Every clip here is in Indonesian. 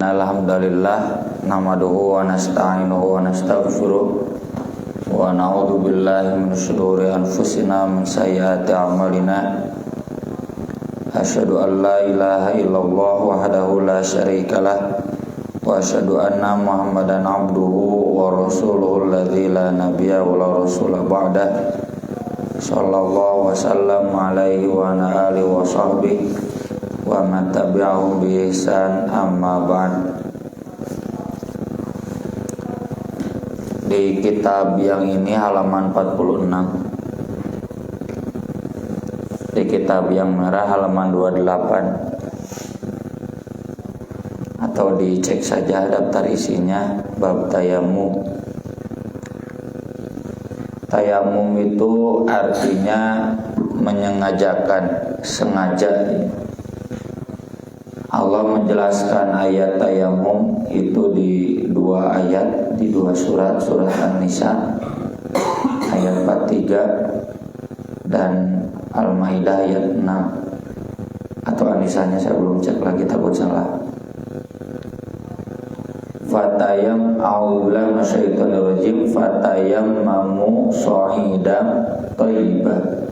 Alhamdulillah nahmaduhu wa nasta'inuhu wa nastaghfiruh wa na'udzu billahi min shururi anfusina min sayyiati a'malina. Asyhadu an la ilaha illallah wahdahu la syarikalah wa asyhadu anna Muhammadan abduhu wa rasuluhu alladzi la nabiyya wa la rasula ba'da. Sallallahu wa sallam alaihi wa ala alihi wa sahbihi wa man tabi'ahum bi ihsan, amma ba'd. Di kitab yang ini halaman 46, di kitab yang merah halaman 28, atau dicek saja daftar isinya, bab tayamum. Tayamum itu artinya menyengajakan, sengaja. Allah menjelaskan ayat tayamum itu di dua ayat, di dua surat An-Nisa ayat 43 dan Al-Maidah ayat 6, atau An-Nisanya saya belum cek lagi, takut salah. Fatayam a'udzubillahi minasyaitonir rajim, fatayammamu shahidan thayyiban,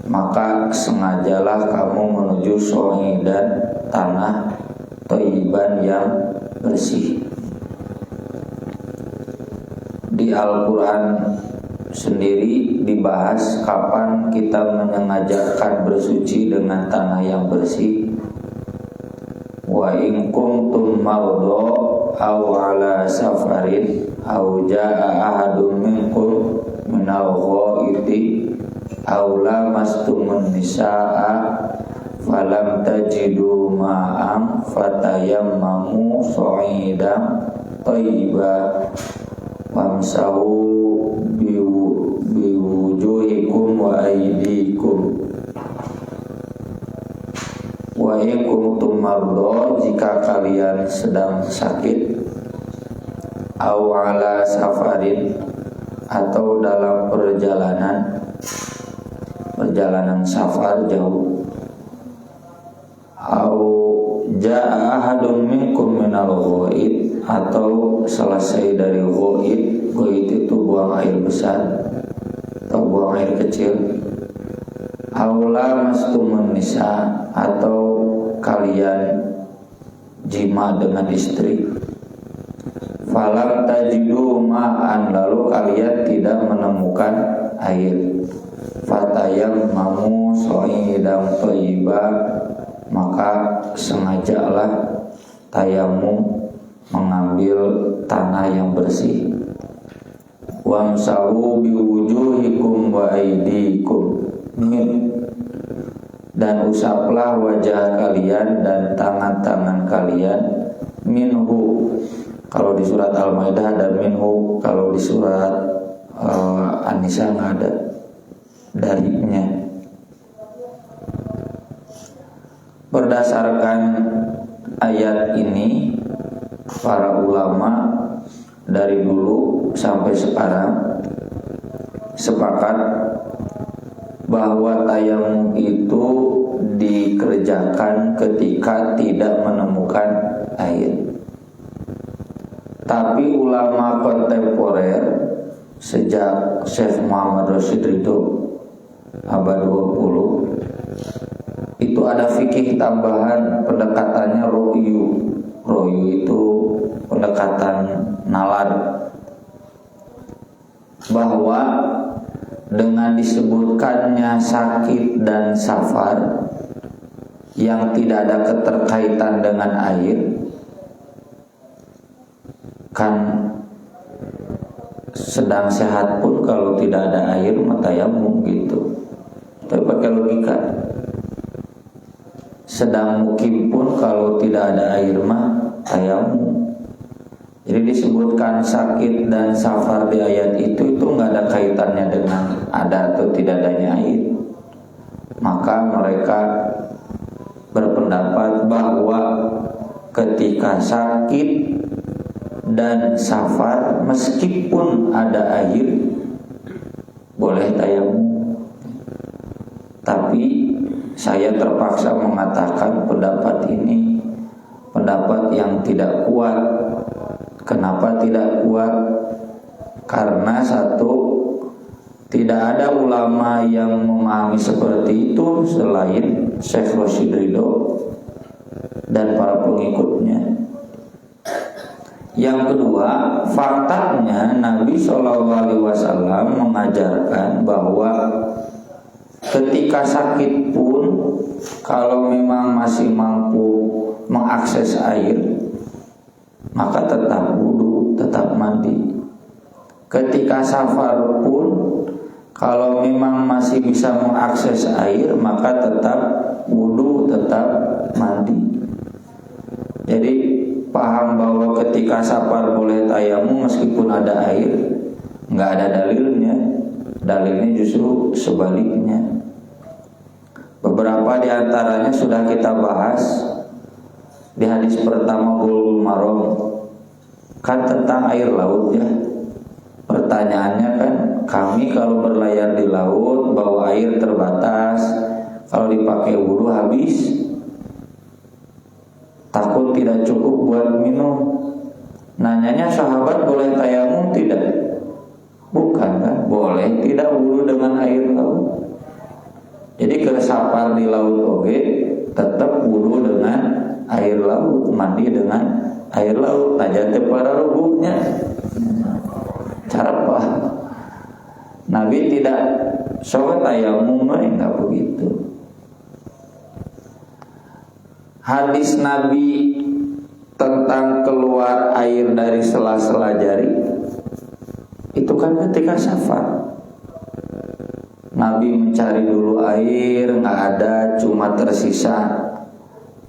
maka sengajalah kamu menuju shahidan, tanah thayyiban yang bersih. Di Al-Quran sendiri dibahas kapan kita menyengajakan bersuci dengan tanah yang bersih. Wa in kuntum mardha aw ala safarin aw jaa ahadun minkum minal ghaiti aw lamastumun nisaa falam tajidu ma'am fatayammamu shahidan thayyiban wamsahu biwujuhikum wa aydikum. Wa in kuntum mardha, jika kalian sedang sakit, aw ala safarin, atau dalam perjalanan safar jauh, aw jaa ahadun minkum minal ghaid, atau selesai dari ghaid. Ghaid itu buang air besar atau buang air kecil. Aula mastumun nisa, atau kalian jima dengan istri. Falam tajidu ma'an, lalu kalian tidak menemukan air. Fatayammamu shahidan thayyiban, maka sengajalah tayamum, mengambil tanah yang bersih. Wamsahu biwujuhikum wa aydikum, dan usaplah wajah kalian dan tangan-tangan kalian. Minhu, kalau di surat Al-Maidah ada minhu, kalau di surat An-Nisa nggak ada darinya. Berdasarkan ayat ini, para ulama dari dulu sampai sekarang sepakat bahwa tayamum itu dikerjakan ketika tidak menemukan air. Tapi ulama kontemporer sejak Syekh Muhammad Rashid Ridho abad 20 itu ada fikih tambahan, pendekatannya ro'yu. Ro'yu itu pendekatan nalar, bahwa dengan disebutkannya sakit dan safar yang tidak ada keterkaitan dengan air, kan sedang sehat pun kalau tidak ada air tayamum gitu. Tapi pakai logika, sedang mukim pun kalau tidak ada air tayamum. Jadi disebutkan sakit dan safar di ayat itu nggak ada kaitannya dengan ada atau tidak adanya air. Maka mereka berpendapat bahwa ketika sakit dan safar, meskipun ada air, boleh tayamum. Tapi saya terpaksa mengatakan pendapat ini pendapat yang tidak kuat. Kenapa tidak kuat? Karena satu, tidak ada ulama yang memahami seperti itu selain Syekh Rashid Ridho dan para pengikutnya. Yang kedua, faktanya Nabi SAW mengajarkan bahwa ketika sakit pun, kalau memang masih mampu mengakses air, maka tetap wudu, tetap mandi. Ketika safar pun, kalau memang masih bisa mengakses air, maka tetap wudu, tetap mandi. Jadi paham bahwa ketika safar boleh tayamum meskipun ada air, nggak ada dalilnya. Dalilnya justru sebaliknya. Beberapa di antaranya sudah kita bahas di hadis pertama Bulughul Maram, kan tentang air laut ya. Pertanyaannya kan, kami kalau berlayar di laut bawa air terbatas, kalau dipakai wudu habis, takut tidak cukup buat minum. Nanyanya sahabat boleh tayamum tidak? Bukan kan? Boleh tidak wudu dengan air laut. Jadi kersapar di laut oke, tetap wudu dengan air laut, mandi dengan air laut, aja para rubuhnya. Cara apa? Nabi tidak sholat tayamum, enggak begitu. Hadis Nabi tentang keluar air dari sela-sela jari itu kan ketika safar. Nabi mencari dulu air, nggak ada, cuma tersisa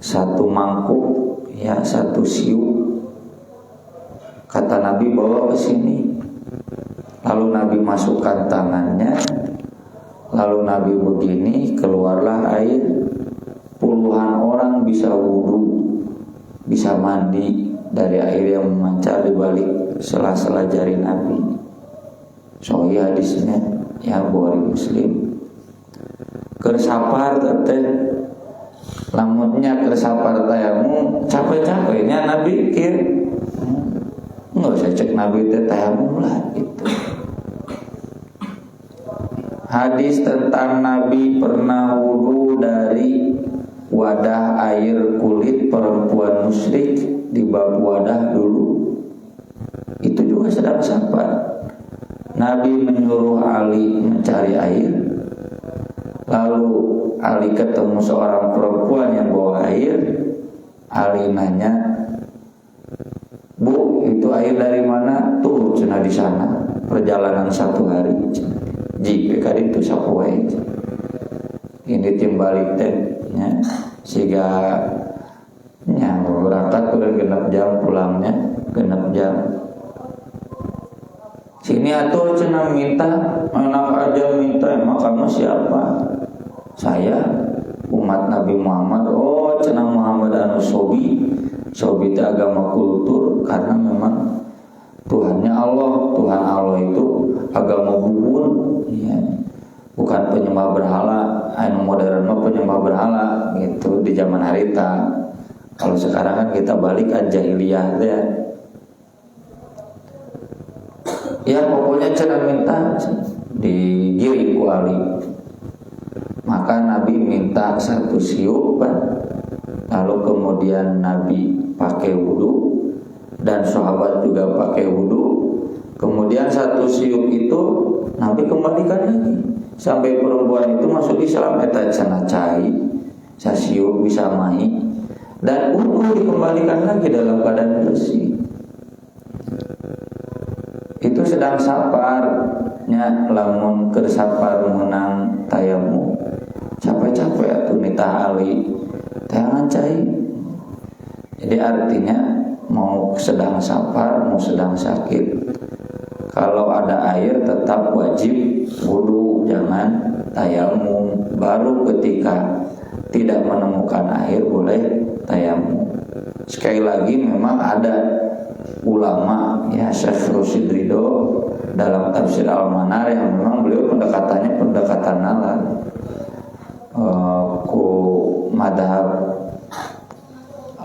satu mangkuk, ya satu siuk. Kata Nabi bawa ke sini. Lalu Nabi masukkan tangannya, lalu Nabi begini, keluarlah air. Puluhan orang bisa wudu, bisa mandi dari air yang memancar di balik sela-sela jari Nabi. Sahih hadisnya, ya Bukhari Muslim. Kersapar teteh, lamunnya kersapar tayamum, capek-capeknya Nabi kir, nggak usah cek Nabi tayamum lah gitu. Hadis tentang Nabi pernah wudu dari wadah air kulit perempuan musyrik di bab wadah dulu, itu juga sedang safar. Nabi menyuruh Ali mencari air, lalu Ali ketemu seorang perempuan yang bawa air. Ali nanya, "Bu, itu air dari mana?" "Tuh, cenah di sana. Perjalanan 1 hari." Jika itu sapoe. Ini timbalik tehnya sehingga nya berangkat udah genap jam, pulangnya genap jam. Sini atuh cenah minta, enak aja minta, emang kamu siapa? Saya umat Nabi Muhammad. Oh, cenah Muhammad anu sobi itu agama kultur, karena memang Tuhannya Allah. Tuhan Allah itu agama bubun, ya. Bukan penyembah berhala. Anu modern mah penyembah berhala gitu di zaman harita. Kalau sekarang kan kita balik ke jahiliyah ya. Ya pokoknya cenah minta digiring ku Ali. Maka Nabi minta 1 siup, lalu kemudian Nabi pakai wudu dan sahabat juga pakai wudu. Kemudian 1 siup itu Nabi kembalikan lagi sampai perempuan itu masuk Islam. Eta cenah cai sasiup bisa mai, dan wudu dikembalikan lagi dalam keadaan bersih. Itu sedang saparnya, lamun keur sapar menang tayamum capek-capek atuh nita Ali tangan cai. Jadi artinya mau sedang safar, mau sedang sakit, kalau ada air tetap wajib wudu, jangan tayamum. Baru ketika tidak menemukan air boleh tayamum. Sekali lagi memang ada ulama ya, Syekh Rashid Ridho dalam tafsir Al-Manar yang memang beliau pendekatannya pendekatan nalar ku madhab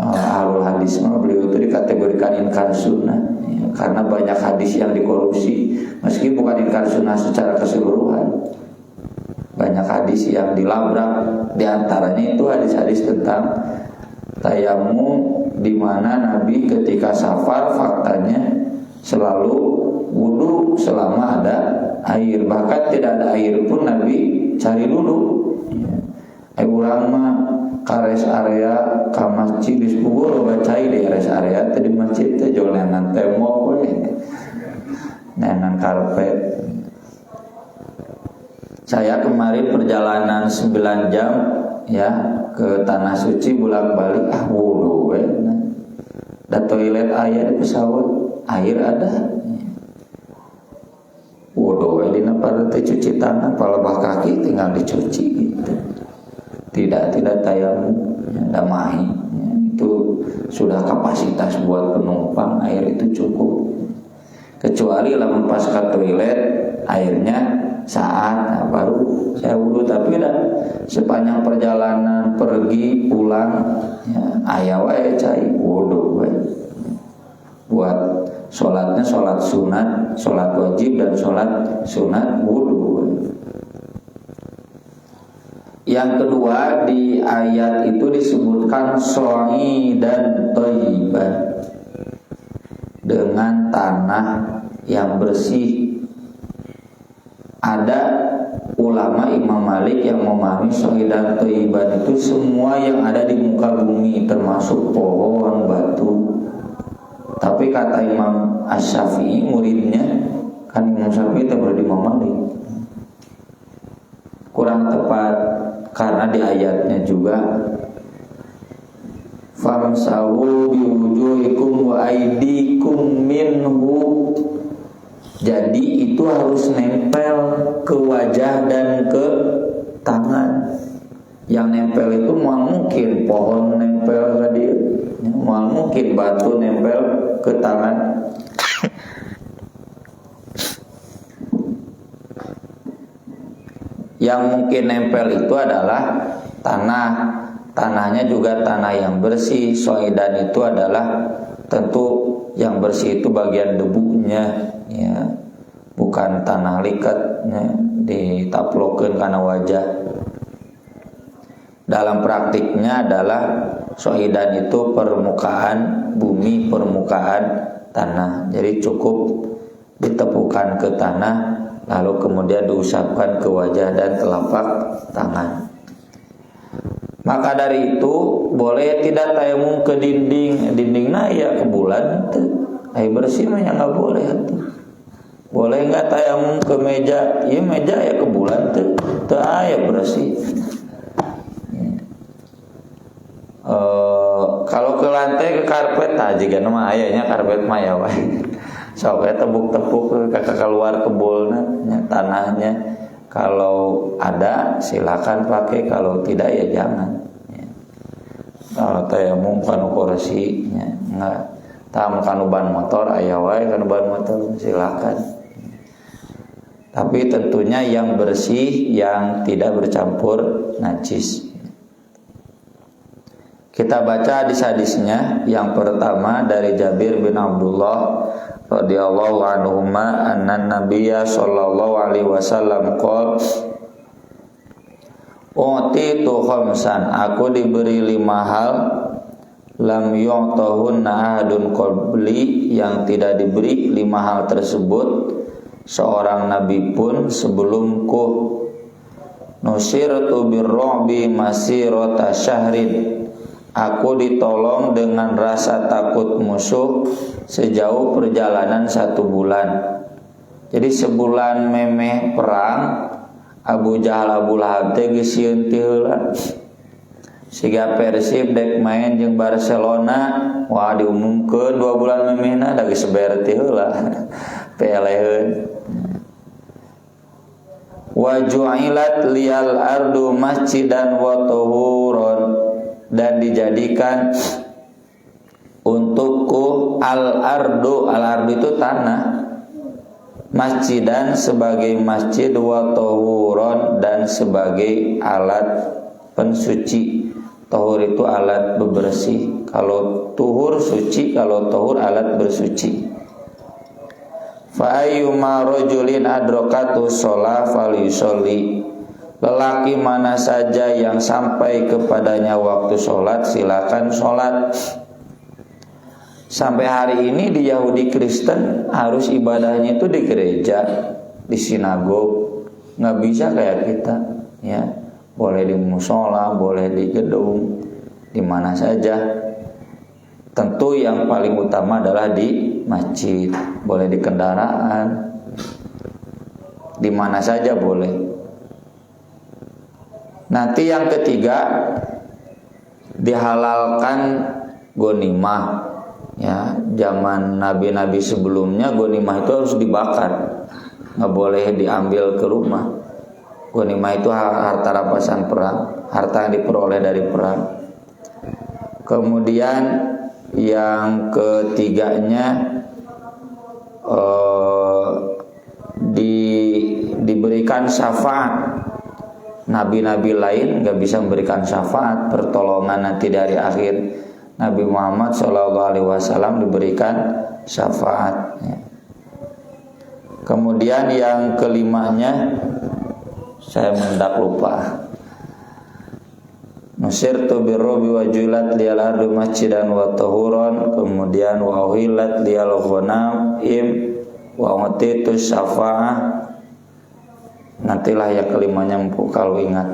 ahlul hadis beliau itu dikategorikan inkar sunnah ya, karena banyak hadis yang dikorupsi, meski bukan inkar sunnah secara keseluruhan. Banyak hadis yang dilabrak, diantaranya itu hadis-hadis tentang tayamum, di mana Nabi ketika safar faktanya selalu wudu selama ada air, bahkan tidak ada air pun Nabi cari dulu. Urang mah ka rest area ka masjid di kubur bacai di rest area teh di masjid teh jual nenan tembok we, nenan karpet. Saya kemarin perjalanan 9 jam ya ke Tanah Suci bolak-balik wudu we. Da toilet aya di pesawat, air ada. Wudu we dina pada teh cuci tangan, palebah kaki tinggal dicuci gitu. Tidak tayamum, damai. Itu sudah kapasitas buat penumpang, air itu cukup. Kecuali lamun pas ke toilet airnya saat baru saya wudu, tapi dah sepanjang perjalanan pergi pulang ya, aya wae cai wudu we. Buat sholatnya sholat sunat, sholat wajib dan sholat sunat wudu we. Yang kedua, di ayat itu disebutkan soi dan thayyiban, dengan tanah yang bersih. Ada ulama Imam Malik yang memahami soi dan thayyiban itu semua yang ada di muka bumi, termasuk pohon, batu. Tapi kata Imam Asy-Syafi'i, muridnya kan Imam Syafi'i itu berada di Imam Malik, kurang tepat. Karena di ayatnya juga famsahu biwujuhikum wa aydikum minhu, jadi itu harus nempel ke wajah dan ke tangan. Yang nempel itu mau mungkin pohon nempel tadi, mau mungkin batu nempel ke tangan. Yang mungkin nempel itu adalah tanahnya juga tanah yang bersih. Soidan itu adalah tentu yang bersih itu bagian debunya ya, bukan tanah likat ya, ditaplokeun kana wajah. Dalam praktiknya adalah soidan itu permukaan bumi, permukaan tanah. Jadi cukup ditepukan ke tanah, lalu kemudian diusapkan ke wajah dan telapak tangan. Maka dari itu boleh tidak tayamum ke dindingnya ya ke bulan itu air bersih mah ya nggak boleh itu. Boleh nggak tayamum ke meja? Ya meja ya ke bulan itu air bersih. Kalau ke lantai ke karpet aja kan mah ayahnya karpet mah ya wae. Sok tepuk-tepuk ke keluar kebulnya tanahnya. Kalau ada silakan pakai, kalau tidak ya jangan. Kalau tayamum kanu kursi enggak. Tam kanu ban motor aya wae kanu ban motor silakan. Tapi tentunya yang bersih, yang tidak bercampur najis. Kita baca hadis-hadisnya. Yang pertama dari Jabir bin Abdullah radhiyallahu anhuma anna nabiyya sallallahu alaihi wasallam qol utitu khamsan, aku diberi 5 hal lam yu'tahunna ahadun qabli, yang tidak diberi 5 hal tersebut seorang nabi pun sebelumku. Nusirtu birru'bi masirata syahrin, aku ditolong dengan rasa takut musuh sejauh perjalanan 1 bulan. Jadi sebulan memeh perang, Abu Jahal Abu Lahab teh geus sieun ti heula. Siga Persib dek main jeung Barcelona, wah diumumkeun 2 bulan memehna da geus beer ti heula. Peleheun. Wa ju'ilat liyal ardu masjidan wa tuhuron, dan dijadikan untukku al-ardu itu tanah, masjidan sebagai masjid, wa tahuron dan sebagai alat pensuci. Tahur itu alat bebersih, Kalau tuhur suci, kalau tahur alat bersuci. Fa ayyuma rajulin adrakatu shalah falyusolli. Lelaki mana saja yang sampai kepadanya waktu sholat, silakan sholat. Sampai hari ini di Yahudi Kristen harus ibadahnya itu di gereja, di sinagog, nggak bisa kayak kita, ya. Boleh di musola, boleh di gedung, di mana saja. Tentu yang paling utama adalah di masjid, boleh di kendaraan, di mana saja boleh. Nanti yang ketiga, dihalalkan gonimah. Ya, zaman nabi-nabi sebelumnya gonimah itu harus dibakar, nggak boleh diambil ke rumah. Gonimah itu harta rampasan perang, harta yang diperoleh dari perang. Kemudian yang ketiganya diberikan syafaat. Nabi-nabi lain gak bisa memberikan syafaat, pertolongan nanti dari akhir. Nabi Muhammad SAW diberikan syafaat. Kemudian yang kelimanya, saya mendak lupa. Nusirtu birrubi wa julat liyal ardu masjidan wa tahuran. Kemudian wa uhilat liyal ghanaim wa utitu syafa'ah. Nantilah yang kelimanya kalau ingat.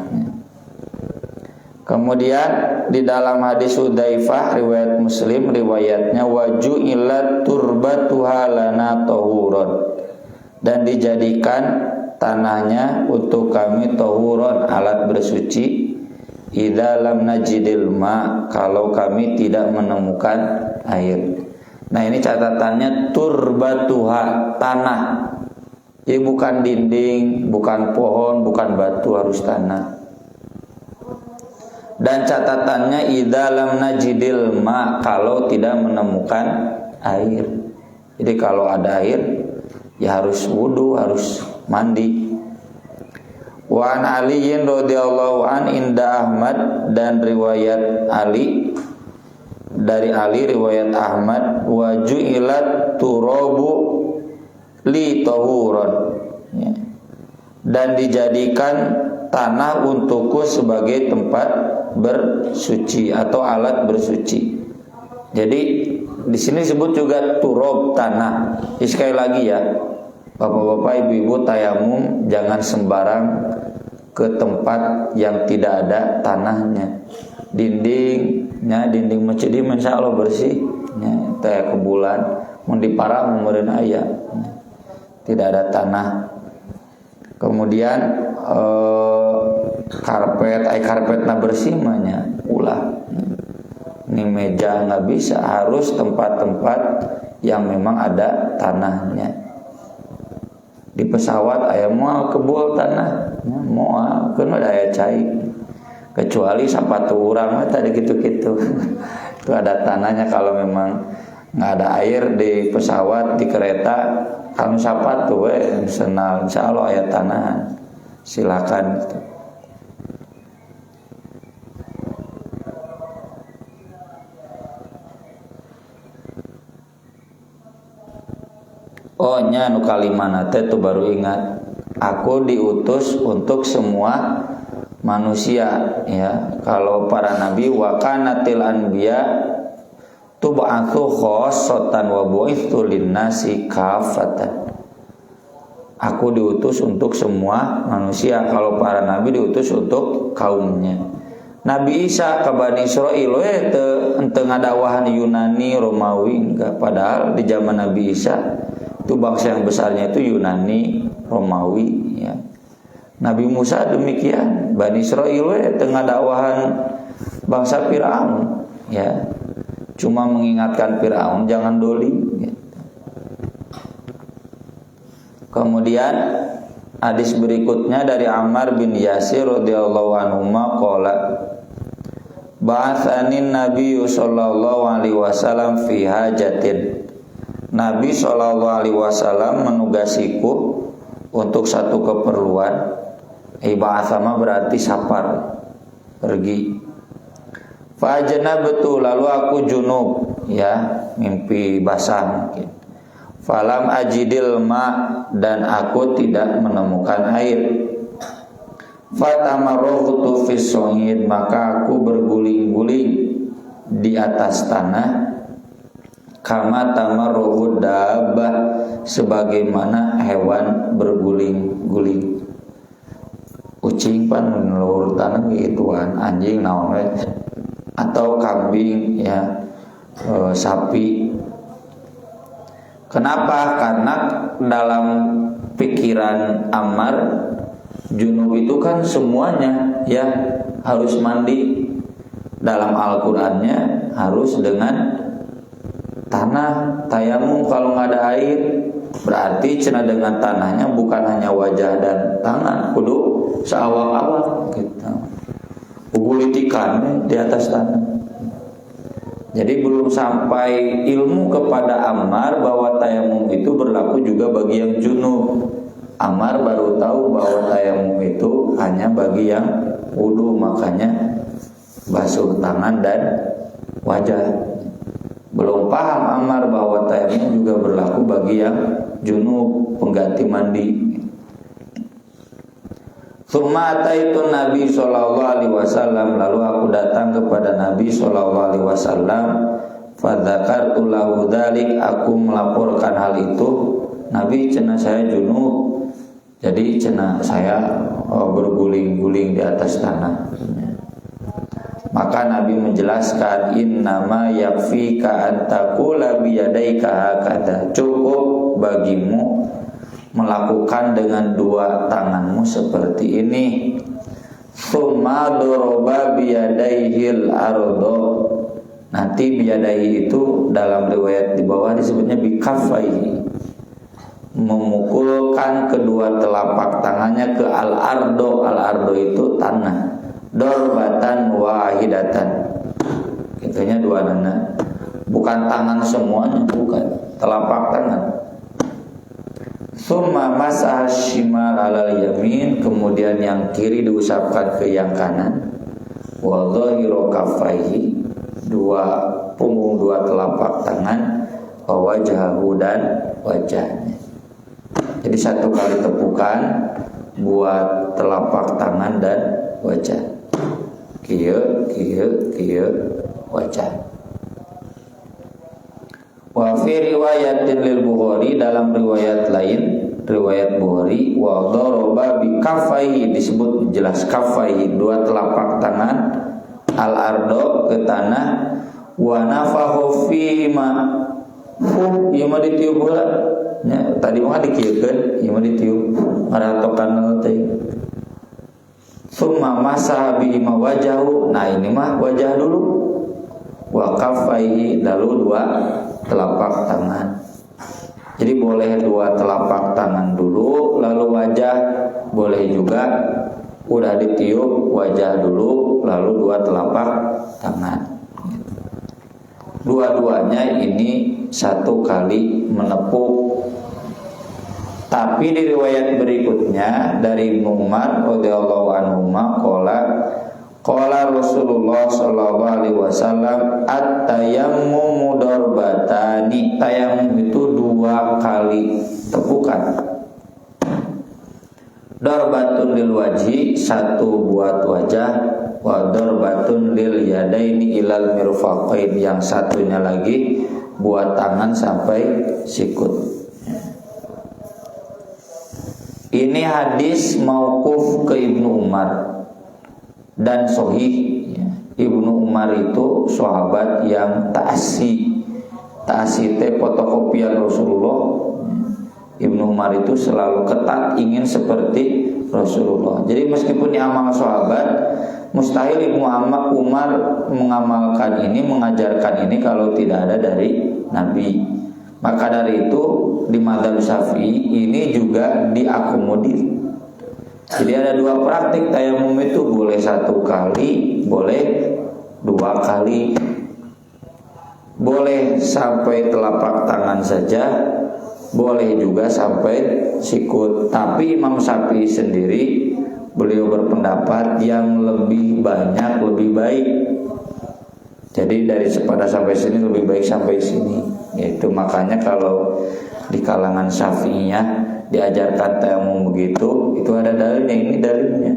Kemudian di dalam hadis Hudzaifah riwayat Muslim, riwayatnya waju'ilat turbatuha lana tahuran, dan dijadikan tanahnya untuk kami tahuran, alat bersuci. Idza lam najidil ma, kalau kami tidak menemukan air. Nah, ini catatannya turbatuha, tanah. Jadi bukan dinding, bukan pohon, bukan batu, harus tanah. Dan catatannya idza lam najidil ma, kalau tidak menemukan air. Jadi kalau ada air ya harus wudu, harus mandi. Wa an Aliyin radhiyallahu an inda Ahmad, dan riwayat Ali dari Ali riwayat Ahmad, wa ju'ilat turabu li tahuran, ya. Dan dijadikan tanah untukku sebagai tempat bersuci atau alat bersuci. Jadi di sini disebut juga turab, tanah. Jadi sekali lagi ya, bapak-bapak, ibu-ibu, tayamum jangan sembarang ke tempat yang tidak ada tanahnya. Dindingnya, dinding masjid insya Allah bersih, ya, teh kebulan, mun di parah memerin ayah, tidak ada tanah. Kemudian karpetnya bersih mahnya ulah. Ini meja nggak bisa, harus tempat-tempat yang memang ada tanahnya. Di pesawat aya moal kebul tanah, moal kena daya cair. Kecuali sapatu urang tadi gitu-gitu. Itu ada tanahnya. Kalau memang nggak ada air di pesawat, di kereta, kamu sapatu senal, insya Allah aya tanahan. Silakan. Oh nya nu kalimana teh tuh baru ingat. Aku diutus untuk semua manusia, ya. Kalau para nabi wa kanatil anbiya tub'atsu khassatan wa bu'itsu linnasi kafatan. Aku diutus untuk semua manusia. Kalau para nabi diutus untuk kaumnya. Nabi Isa ke Bani Israil teu ngadawahan Yunani, Romawi, enggak. Padahal di zaman Nabi Isa itu bangsa yang besarnya itu Yunani, Romawi, ya. Nabi Musa demikian, Bani Israil tengah dakwahan bangsa Firaun, ya. Cuma mengingatkan Firaun jangan dolim, ya. Kemudian hadis berikutnya dari Ammar bin Yasir radhiyallahu anhu qala ba'atsanin nabiyyu sallallahu alaihi wasallam fi hajatin. Nabi SAW menugasiku untuk satu keperluan. Iba'atsama berarti safar, pergi. Fajnabtu, lalu aku junub, ya, mimpi basah mungkin. Falam ajidil ma, dan aku tidak menemukan air. Fatamarraqtu fis sa'id, maka aku berguling-guling di atas tanah. Kama tamarruhu dabbah, sebagaimana hewan berguling-guling. Ucing pan menelur tanah gituan, anjing naon we, atau kambing, ya, sapi. Kenapa? Karena dalam pikiran Ammar, junub itu kan semuanya, ya, harus mandi. Dalam Al-Qur'annya harus dengan tanah, tayamum. Kalau nggak ada air, berarti cenah dengan tanahnya bukan hanya wajah dan tangan, kudu seawak-awak gitu, gulitikan di atas tanah. Jadi belum sampai ilmu kepada Ammar bahwa tayamum itu berlaku juga bagi yang junub. Ammar baru tahu bahwa tayamum itu hanya bagi yang wudu, makanya basuh tangan dan wajah. Belum paham Ammar bahwa tayamum juga berlaku bagi yang junub, pengganti mandi. Tsumma ataitu Nabi sallallahu alaihi wasallam, lalu aku datang kepada Nabi sallallahu alaihi wasallam. Fadzakartu lahu dzalik, aku melaporkan hal itu. Nabi, cenah saya junub, jadi cenah saya berguling-guling di atas tanah. Maka Nabi menjelaskan, innama yakfika an taqula biyadaika hakadha, cukup bagimu melakukan dengan dua tanganmu seperti ini. Tsumma doroba biyadaihil ardo, nanti biyadaihi itu dalam riwayat di bawah disebutnya bikaffaihi, memukulkan kedua telapak tangannya ke al-ardo. Al-ardo itu tanah. Dorbatan wahidatan, itunya dua nana, bukan tangan semuanya, bukan, telapak tangan. Tsumma masah shimal alal yamin, kemudian yang kiri diusapkan ke yang kanan. Wa dhahiru kaffaihi, dua punggung dua telapak tangan. Wa wajhahu, dan wajahnya. Jadi satu kali tepukan buat telapak tangan dan wajah. Kieu wajah. Wa fi riwayatin lil Bukhari, dalam riwayat lain, riwayat Bukhari, wa daraba bi kaffaihi, disebut jelas kaffaihi, dua telapak tangan, al ardo, ke tanah, wa nafahu fi ma, ieu mah ditiup heula nya, tadi mah dikieukeun, ieu mah ditiup ngaratokan teh. Tsumma masaha bihi wajahu, nah ini mah wajah dulu. Wa kaffaihi, lalu dua telapak tangan. Jadi boleh dua telapak tangan dulu, lalu wajah. Boleh juga udah ditiup, wajah dulu, lalu dua telapak tangan. Dua-duanya ini satu kali menepuk. Tapi di riwayat berikutnya dari Ibnu Umar radhiyallahu anhu qala Rasulullah sallallahu alaihi wasallam, at-tayammumu darbatani, tayamum itu dua kali tepukan. Darbatun lil wajhi, satu buat wajah, wa darbatun lil yadaini ilal mirfaqain, yang satunya lagi buat tangan sampai sikut. Ini hadis mauquf ke Ibnu Umar dan sahih. Ibnu Umar itu sahabat yang ta'asi teh fotokopian Rasulullah. Ibnu Umar itu selalu ketat ingin seperti Rasulullah. Jadi meskipun diamal sahabat, mustahil Ibnu Umar mengamalkan ini, mengajarkan ini kalau tidak ada dari Nabi. Maka dari itu di mazhab Syafi'i ini juga diakomodir. Jadi ada dua praktik tayamum itu, boleh satu kali, boleh dua kali, boleh sampai telapak tangan saja, boleh juga sampai sikut. Tapi Imam Syafi'i sendiri, beliau berpendapat yang lebih banyak lebih baik. Jadi daripada sampai sini lebih baik sampai sini. Itu makanya kalau di kalangan Syafi'iyah diajarkan tayamum begitu, itu ada dalilnya, ini dalilnya.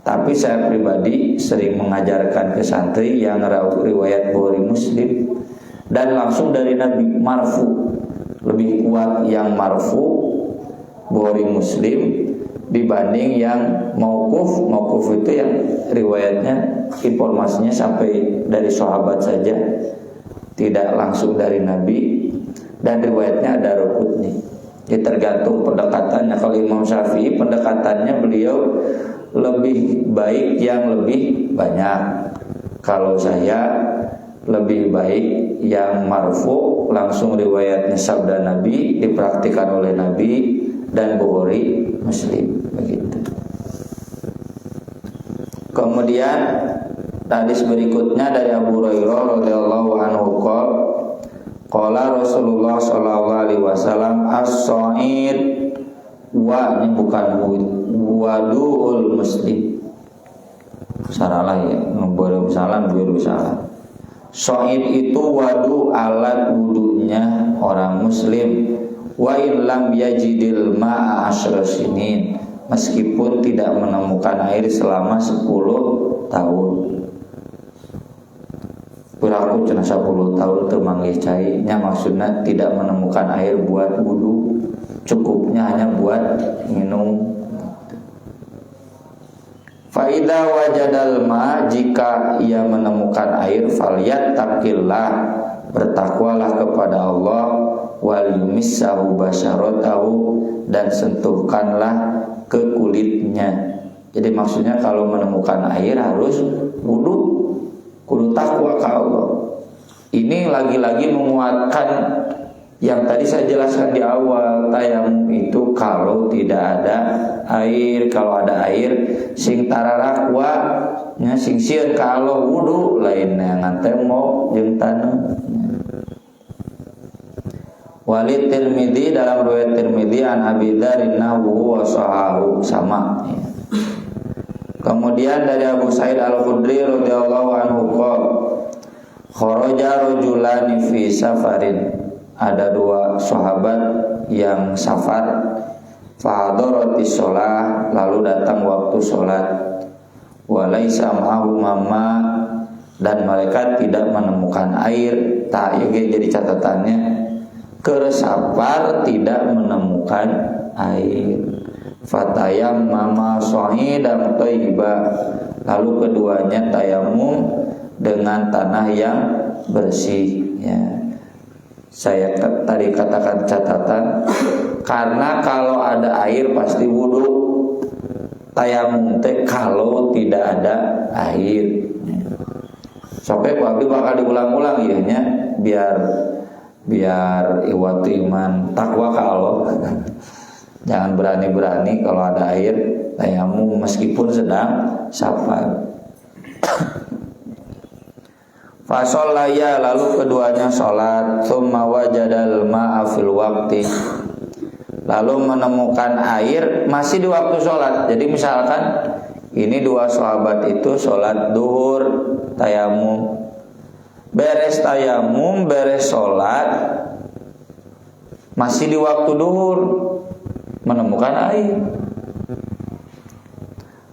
Tapi saya pribadi sering mengajarkan ke santri yang riwayat Bukhari Muslim dan langsung dari Nabi marfu. Lebih kuat yang marfu Bukhari Muslim dibanding yang mauquf. Mauquf itu yang riwayatnya informasinya sampai dari sahabat saja, tidak langsung dari Nabi, dan riwayatnya ada rukutnya. Jadi tergantung pendekatannya. Kalau Imam Syafi'i pendekatannya beliau lebih baik yang lebih banyak. Kalau saya lebih baik yang marfu, langsung riwayatnya sabda Nabi, dipraktikkan oleh Nabi, dan Bukhari Muslim begitu. Kemudian hadis berikutnya dari Abu Hurairah radhiyallahu anhu qala Rasulullah sallallahu alaihi wasallam as-sha'id wa, ini bukan wadu'ul muslim. Salah ya, boleh salah, biru salah. Sha'id itu wadu, alat wudunya orang muslim. Wa in lam yajidil ma'a asyra sinin, meskipun tidak menemukan air selama 10 tahun. Berlaku cina 10 tahun temanggih cainya, maksudnya tidak menemukan air buat wudu, cukupnya hanya buat minum. Faida wajadal ma, jika ia menemukan air, falyattaqillah, bertakwalah kepada Allah, wal yumissahu basyaratahu, dan sentuhkanlah ke kulitnya. Jadi maksudnya kalau menemukan air harus wudu, kudu takwa ke Allah. Ini lagi-lagi menguatkan yang tadi saya jelaskan di awal, tayamum itu kalau tidak ada air. Kalau ada air sing tararakwa nya sing sieun kalau wudu lain ngante mau jeung taneuh. Walid Tirmidzi, dalam riwayat Tirmidzi an Abi Dzar nahu wa sahahu, sama. Kemudian dari Abu Sa'id Al-Khudri radhiyallahu anhu qala kharaja rajulani fi safarin, ada dua sahabat yang safar, fahadaratis shalah, lalu datang waktu salat, walaisa ma'ahu mamma, dan mereka tidak menemukan air. Jadi catatannya, keresapar tidak menemukan air. Fatayam mama shahidan thayyiba, lalu keduanya tayamum dengan tanah yang bersih. Ya, saya tadi katakan catatan, karena kalau ada air pasti wudu. Tayamum teh kalau tidak ada air. Sampai abdi bakal diulang-ulang ya nya, biar iwatu iman takwa ka Allah. Jangan berani-berani kalau ada air tayamum meskipun sedang safar. Fashollaya, lalu keduanya sholat, tsumma wajadal ma'a fil waqti, lalu menemukan air masih di waktu sholat. Jadi misalkan ini dua sahabat itu sholat duhur, tayamum, beres tayamum, beres sholat, masih di waktu duhur, menemukan air.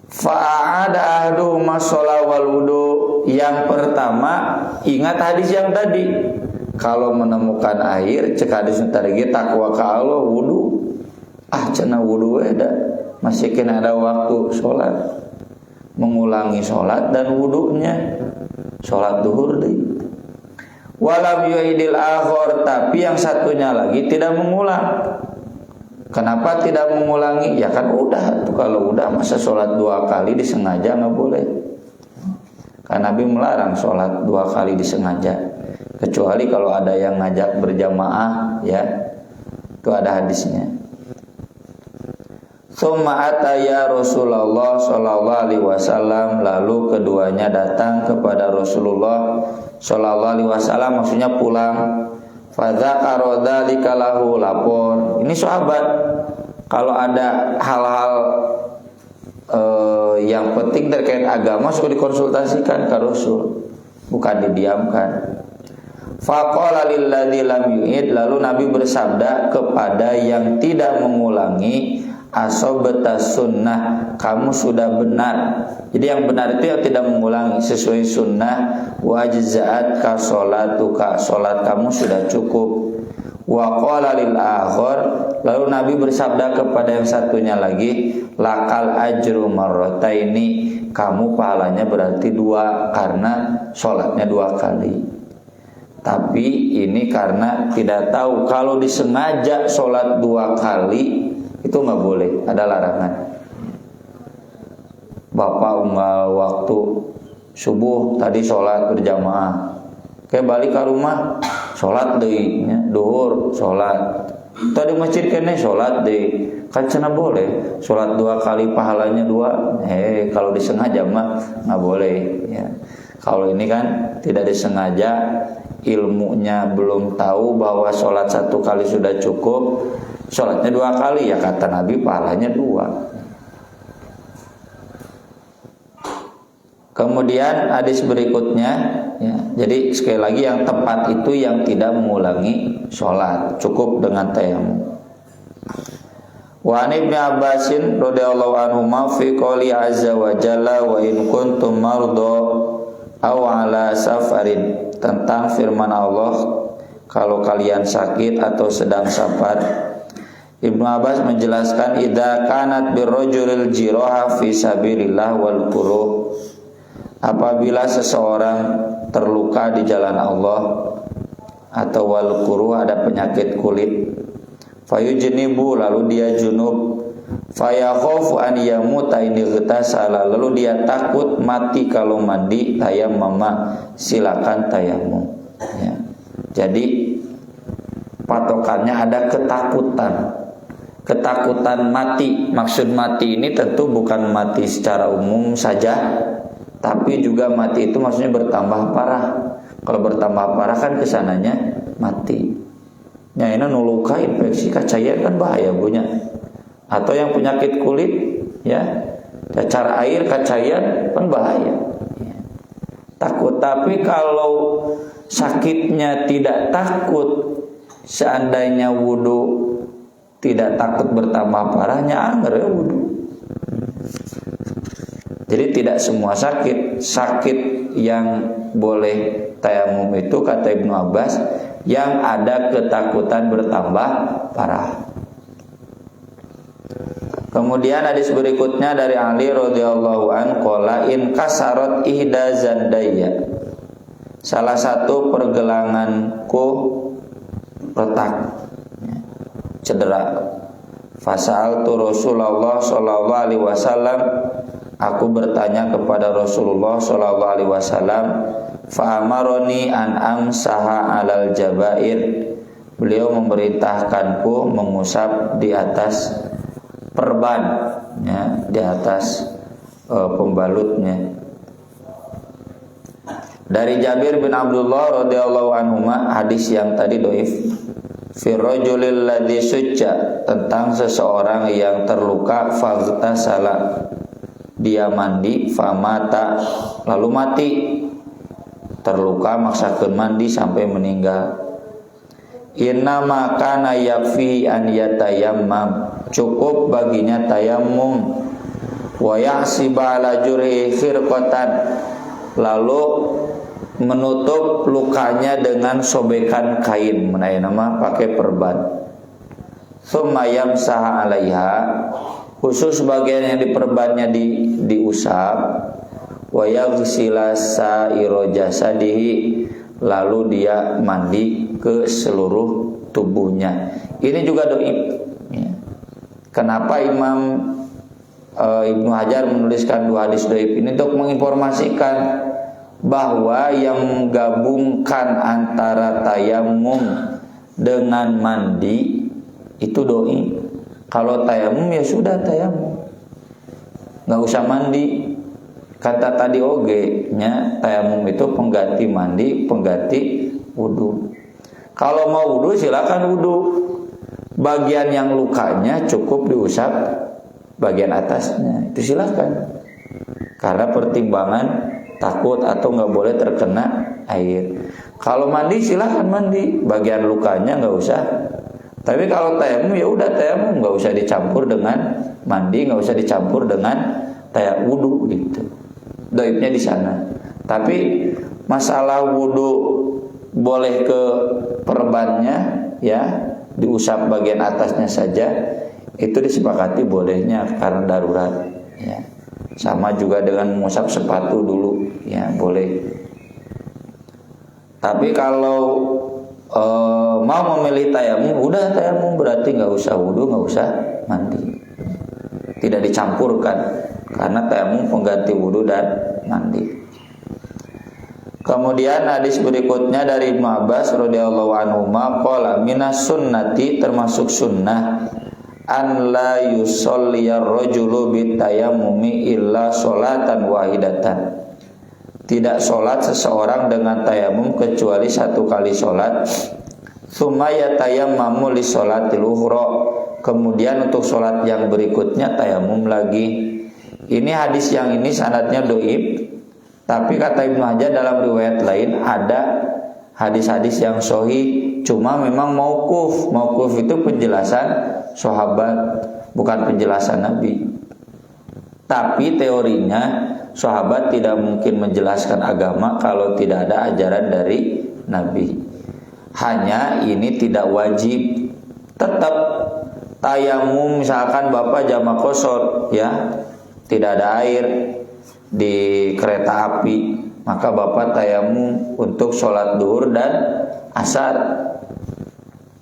Fa'ada ahduhuma sholat wal wudu, yang pertama ingat hadis yang tadi, kalau menemukan air cek hadis tadi takwa ka Allah, wudu. Cenah wudu eda, masih kena ada waktu sholat, mengulangi sholat dan wudunya, sholat duhur deh. Walam yu'idil akhor, tapi yang satunya lagi tidak mengulang. Kenapa tidak mengulangi? Ya kan udah tuh, kalau udah masa sholat 2 kali disengaja nggak boleh. Karena Nabi melarang sholat 2 kali disengaja, kecuali kalau ada yang ngajak berjamaah, ya itu ada hadisnya. Tsumma ataya Rasulullah sallallahu alaihi wasallam, lalu keduanya datang kepada Rasulullah sallallahu alaihi wasallam, maksudnya pulang. Fadzakara dzalika lahu, lapor. Ini sahabat, kalau ada hal-hal yang penting terkait agama suka dikonsultasikan ke Rasul. bukan didiamkan. Faqala lilladzi lam yu'id, lalu Nabi bersabda kepada yang tidak mengulangi, asobata sunnah, kamu sudah benar. Jadi yang benar itu yang tidak mengulangi, sesuai sunnah. Wajza'at ka sholatuka, sholat kamu sudah cukup. Wa qala lil akhar, lalu Nabi bersabda kepada yang satunya lagi, lakal ajru marrataini, kamu pahalanya berarti 2 karena sholatnya 2 kali. Tapi ini karena tidak tahu, kalau disengaja sholat 2 kali itu nggak boleh, ada larangan. Bapak unggal waktu subuh tadi sholat berjamaah, kayak balik ke rumah sholat deh, duhur sholat, tadi masjid kene sholat deh, kan cenah boleh sholat 2 kali pahalanya 2. Kalau disengaja mah nggak boleh ya. Kalau ini kan tidak disengaja, ilmunya belum tahu bahwa sholat 1 kali sudah cukup, sholatnya 2 kali, ya kata Nabi pahalanya 2. Kemudian hadis berikutnya ya, jadi sekali lagi yang tepat itu yang tidak mengulangi sholat, cukup dengan tayamum. Wa an Ibnu Abbasin radhiyallahu anhu ma fi qouli azza wa jalla wa in kuntum mardo aw ala safarin, tentang firman Allah, kalau kalian sakit atau sedang safar. Ibnu Abbas menjelaskan, idza kanat birrajulil jiraha fi sabilillah wal kuruh, apabila seseorang terluka di jalan Allah, atau wal kuruh ada penyakit kulit, fayujnibu, lalu dia junub, fayakhafu an yamuta in ightasala, lalu dia takut mati kalau mandi, tayammama, silakan tayamum ya. Jadi patokannya ada ketakutan mati. Maksud mati ini tentu bukan mati secara umum saja, tapi juga mati itu maksudnya bertambah parah. Kalau bertambah parah kan kesananya mati. Ya ini nuluka infeksi kacayan kan bahaya punya. Atau yang penyakit kulit ya, cacar air kacayan kan bahaya. Takut. Tapi kalau sakitnya tidak takut, seandainya wudu tidak takut bertambah parahnya, anggar ya wudu. Jadi tidak semua sakit yang boleh tayamum itu, kata Ibnu Abbas, yang ada ketakutan bertambah parah. Kemudian hadis berikutnya dari Ali radhiyallahu an qala in kasarat ihda zandaya, salah satu pergelanganku retak, cedera. Fasa'altu Rasulullah sallallahu alaihi wasallam, aku bertanya kepada Rasulullah sallallahu alaihi wasallam, fa amaroni an amsaha alal jabair, beliau memerintahkanku mengusap di atas perban ya, di atas pembalutnya. Dari Jabir bin Abdullah radhiyallahu anhu, hadis yang tadi dhaif, fi rajulil ladzi sujja, tentang seseorang yang terluka, faghtasala, dia mandi, famata, lalu mati. Terluka maksakeun mandi sampai meninggal. Inna makana yakfi an yatayammam, cukup baginya tayamum. Wa yahsiba ala jurhi khirqatan, lalu menutup lukanya dengan sobekan kain, menai nama pakai perban. Tsumma yamsaha 'alaiha, khusus bagian yang diperbannya diusap. Wa yaghsila sa'ira jasadihi, lalu dia mandi ke seluruh tubuhnya. Ini juga dhaif ya. Kenapa Imam Ibnu Hajar menuliskan 2 hadis dhaif ini? Untuk menginformasikan bahwa yang menggabungkan antara tayamum dengan mandi itu dhaif. Kalau tayamum ya sudah tayamum, nggak usah mandi. Kata tadi oge nya, tayamum itu pengganti mandi, pengganti wudu. Kalau mau wudu silakan wudu. Bagian yang lukanya cukup diusap bagian atasnya, itu silakan. Karena pertimbangan takut atau nggak boleh terkena air. Kalau mandi silahkan mandi, bagian lukanya nggak usah. Tapi kalau tayamum ya udah tayamum, nggak usah dicampur dengan mandi, nggak usah dicampur dengan wudu gitu. Dhaifnya di sana. Tapi masalah wudu boleh ke perbannya ya, diusap bagian atasnya saja, itu disepakati bolehnya karena darurat ya. Sama juga dengan mengusap sepatu dulu ya, boleh. Tapi kalau mau memilih tayamum, udah tayamum berarti nggak usah wudu, nggak usah mandi, tidak dicampurkan karena tayamum pengganti wudu dan mandi. Kemudian hadis berikutnya dari Ibnu Abbas radhiyallahu anhu qala minas sunnati, termasuk sunnah, an la yusalliyar rajulu bitayammumi illa sholatan wahidatan. Tidak sholat seseorang dengan tayamum kecuali satu kali sholat. Tsumma yatayammamu li sholatil ukhra. Kemudian untuk sholat yang berikutnya tayamum lagi. Ini hadis yang ini sanadnya dhaif. Tapi kata Ibnu Hajar dalam riwayat lain ada hadis-hadis yang sahih, cuma memang mauquf. Mauquf itu penjelasan sahabat, bukan penjelasan Nabi. Tapi teorinya sahabat tidak mungkin menjelaskan agama kalau tidak ada ajaran dari Nabi. Hanya ini tidak wajib. Tetap tayamum, misalkan Bapak jamak qashar ya, tidak ada air di kereta api, maka Bapak tayamum untuk sholat duhur dan asar.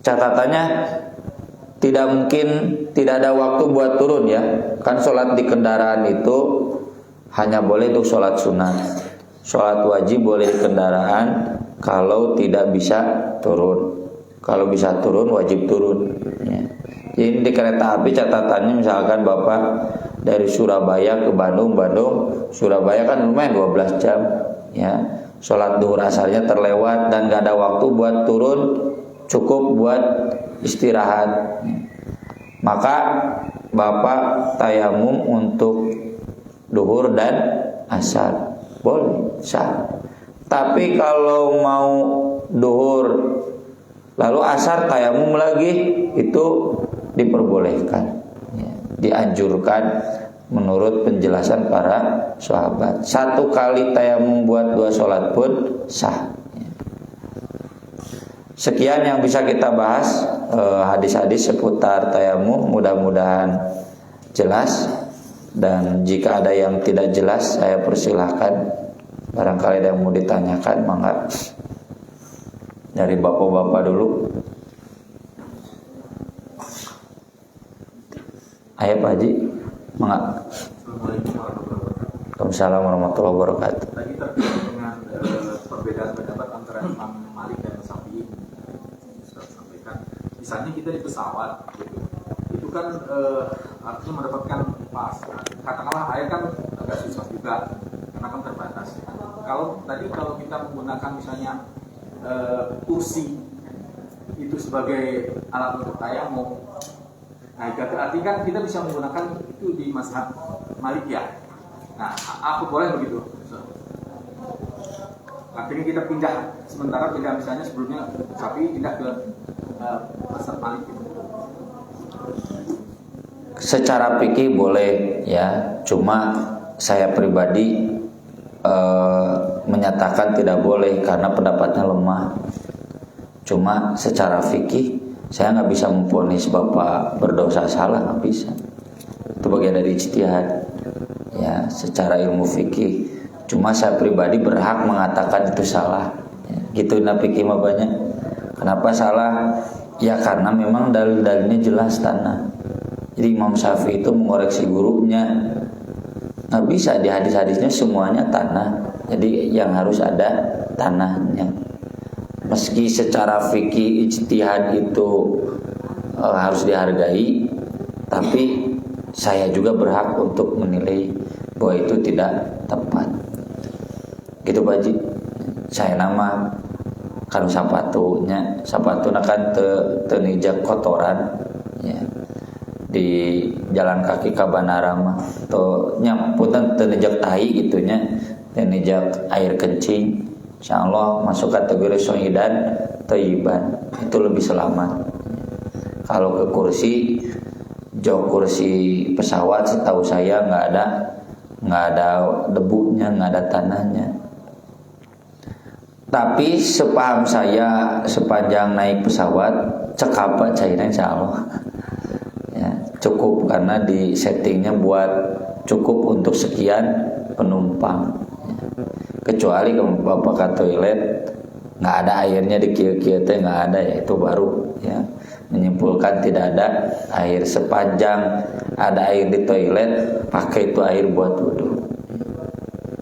Catatannya tidak mungkin, tidak ada waktu buat turun ya. Kan sholat di kendaraan itu hanya boleh untuk sholat sunat. Sholat wajib boleh di kendaraan kalau tidak bisa turun. Kalau bisa turun wajib turun ya. Jadi di kereta api catatannya misalkan Bapak dari Surabaya ke Bandung, Surabaya kan lumayan 12 jam ya. Sholat duhur asarnya terlewat dan gak ada waktu buat turun, cukup buat istirahat. Maka Bapak tayamum untuk duhur dan asar boleh, sah. Tapi kalau mau duhur lalu asar tayamum lagi, itu diperbolehkan ya, dianjurkan menurut penjelasan para sahabat. Satu kali tayamum buat dua sholat pun sah ya. Sekian yang bisa kita bahas hadis-hadis seputar tayamum, mudah-mudahan jelas. Dan jika ada yang tidak jelas, saya persilahkan. Barangkali ada yang mau ditanyakan, mangga. Dari bapak-bapak dulu. Ayo Pak Haji, mangga. Assalamualaikum warahmatullahi wabarakatuh. Tadi terkait dengan perbedaan pendapat antara Imam Malik dan Syafi'i, Ustaz sampaikan. Misalnya kita di pesawat, gitu. Itu kan artinya mendapatkan pas. Katakanlah air kan agak susah juga, karena kan terbatas. Kalau kita menggunakan misalnya kursi itu sebagai alat untuk tayamum, nah berarti kan kita bisa menggunakan itu di mazhab Malikiyah. Nah, apa boleh begitu? Artinya kita pindah, sementara pindah misalnya sebelumnya Syafi'i pindah ke mazhab Malik gitu. Secara fikih boleh ya, cuma saya pribadi menyatakan tidak boleh karena pendapatnya lemah. Cuma secara fikih saya nggak bisa memvonis Bapak berdosa salah, nggak bisa. Itu bagian dari ijtihad ya, secara ilmu fikih. Cuma saya pribadi berhak mengatakan itu salah ya, gitu. Nah fikih mah banyak. Kenapa salah? Ya karena memang dalil-dalilnya jelas tanah. Jadi Imam Syafi'i itu mengoreksi gurunya, nggak bisa di hadis-hadisnya semuanya tanah. Jadi yang harus ada tanahnya. Meski secara fikih ijtihad itu harus dihargai, tapi saya juga berhak untuk menilai bahwa itu tidak tepat. Gitu Pak Haji. Saya nama kan sapatunya kan tenijak kotoran ya. Di jalan kaki ka Banara mah to nyapunten teu nejak tai gitunya, dan injak air kencing, insyaallah masuk kategori syahidan thayyiban, itu lebih selamat. Kalau ke kursi, jok kursi pesawat setahu saya nggak ada debunya, nggak ada tanahnya. Tapi sepaham saya, sepanjang naik pesawat cekapa cairan insyaallah ya, cukup, karena di settingnya buat cukup untuk sekian penumpang ya. Kecuali kalau bapak ke toilet nggak ada airnya di kieu-kieu teh nggak ada, ya itu baru ya menyimpulkan tidak ada air. Sepanjang ada air di toilet, pakai itu air buat wudhu.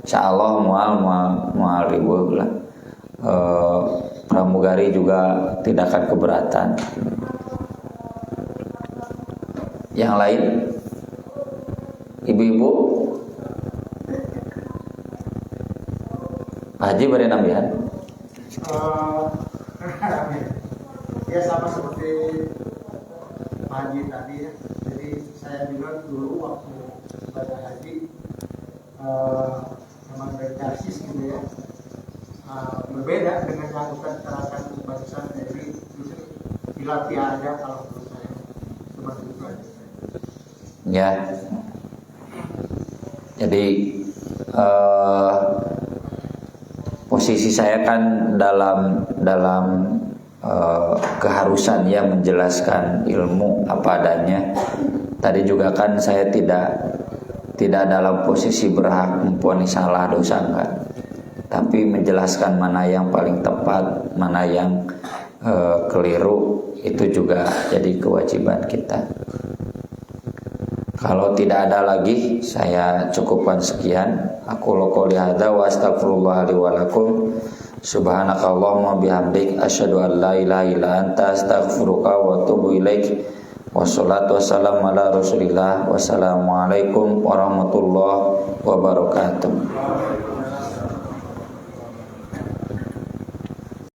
Insyaallah mual ribu lah. Pramugari juga tidak akan keberatan. Yang lain, ibu-ibu, Pak Haji beri nambahan. Ya sama seperti Pak Haji tadi ya. Jadi saya juga dulu waktu ibadah haji memang dari Tarsis gitu ya, berbeda dengan lakukan terakan barusan. Jadi justru dilatih aja kalau menurut saya seperti itu aja. Ya, jadi posisi saya kan dalam keharusan ya menjelaskan ilmu apa adanya. Tadi juga kan saya tidak dalam posisi berhak mempunyai salah dosa, enggak, tapi menjelaskan mana yang paling tepat, mana yang keliru, itu juga jadi kewajiban kita. Kalau tidak ada lagi, saya cukupkan sekian. Aku qouli hadza wa astaghfirullah li wa lakum. Subhanakallahumma bihamdik asyhadu an la ilaha illa anta astaghfiruka wa atubu ilaik. Wassalatu wassalamu ala Rasulillah. Wassalamualaikum warahmatullahi wabarakatuh.